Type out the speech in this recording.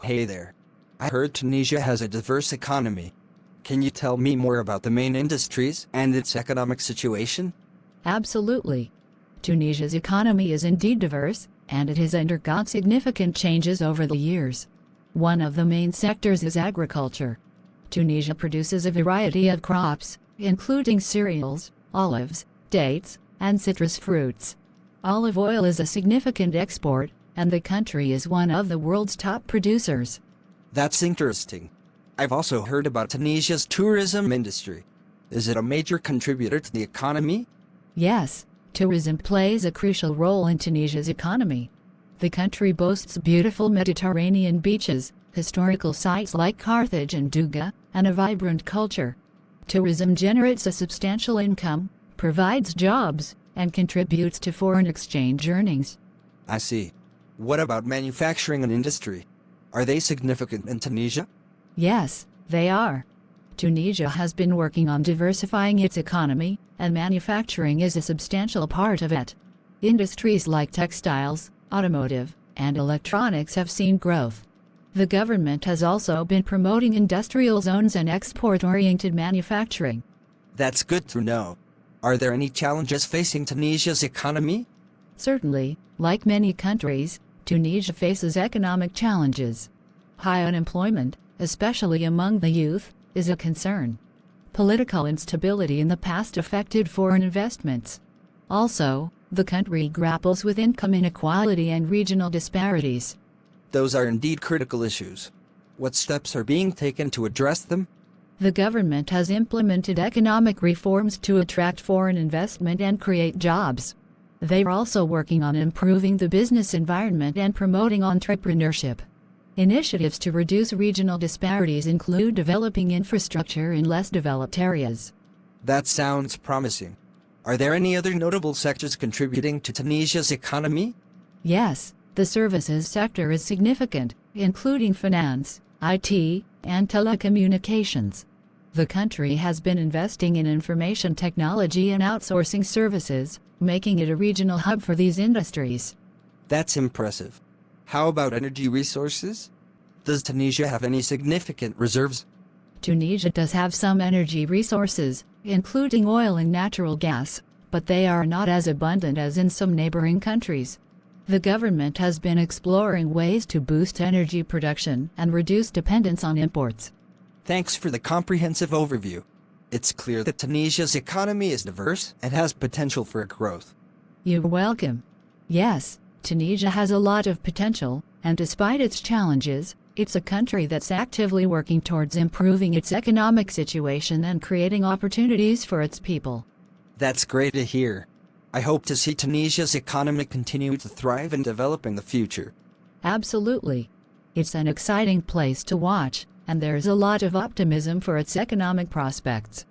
Hey there. I heard Tunisia has a diverse economy. Can you tell me more about the main industries and its economic situation? Absolutely. Tunisia's economy is indeed diverse, and it has undergone significant changes over the years. One of the main sectors is agriculture. Tunisia produces a variety of crops, including cereals, olives, dates, and citrus fruits. Olive oil is a significant export, and the country is one of the world's top producers. That's interesting. I've also heard about Tunisia's tourism industry. Is it a major contributor to the economy? Yes, tourism plays a crucial role in Tunisia's economy. The country boasts beautiful Mediterranean beaches, historical sites like Carthage and Douga, and a vibrant culture. Tourism generates a substantial income, provides jobs, and contributes to foreign exchange earnings. I see. What about manufacturing and industry? Are they significant in Tunisia? Yes, they are. Tunisia has been working on diversifying its economy, and manufacturing is a substantial part of it. Industries like textiles, automotive, and electronics have seen growth. The government has also been promoting industrial zones and export-oriented manufacturing. That's good to know. Are there any challenges facing Tunisia's economy? Certainly, like many countries, Tunisia faces economic challenges. High unemployment, especially among the youth, is a concern. Political instability in the past affected foreign investments. Also, the country grapples with income inequality and regional disparities. Those are indeed critical issues. What steps are being taken to address them? The government has implemented economic reforms to attract foreign investment and create jobs. They are also working on improving the business environment and promoting entrepreneurship. Initiatives to reduce regional disparities include developing infrastructure in less developed areas. That sounds promising. Are there any other notable sectors contributing to Tunisia's economy? Yes, the services sector is significant, including finance, IT, and telecommunications. The country has been investing in information technology and outsourcing services, making it a regional hub for these industries. That's impressive. How about energy resources? Does Tunisia have any significant reserves? Tunisia does have some energy resources, including oil and natural gas, but they are not as abundant as in some neighboring countries. The government has been exploring ways to boost energy production and reduce dependence on imports. Thanks for the comprehensive overview. It's clear that Tunisia's economy is diverse and has potential for growth. You're welcome. Yes, Tunisia has a lot of potential, and despite its challenges, it's a country that's actively working towards improving its economic situation and creating opportunities for its people. That's great to hear. I hope to see Tunisia's economy continue to thrive and develop in the future. Absolutely. It's an exciting place to watch, and there's a lot of optimism for its economic prospects.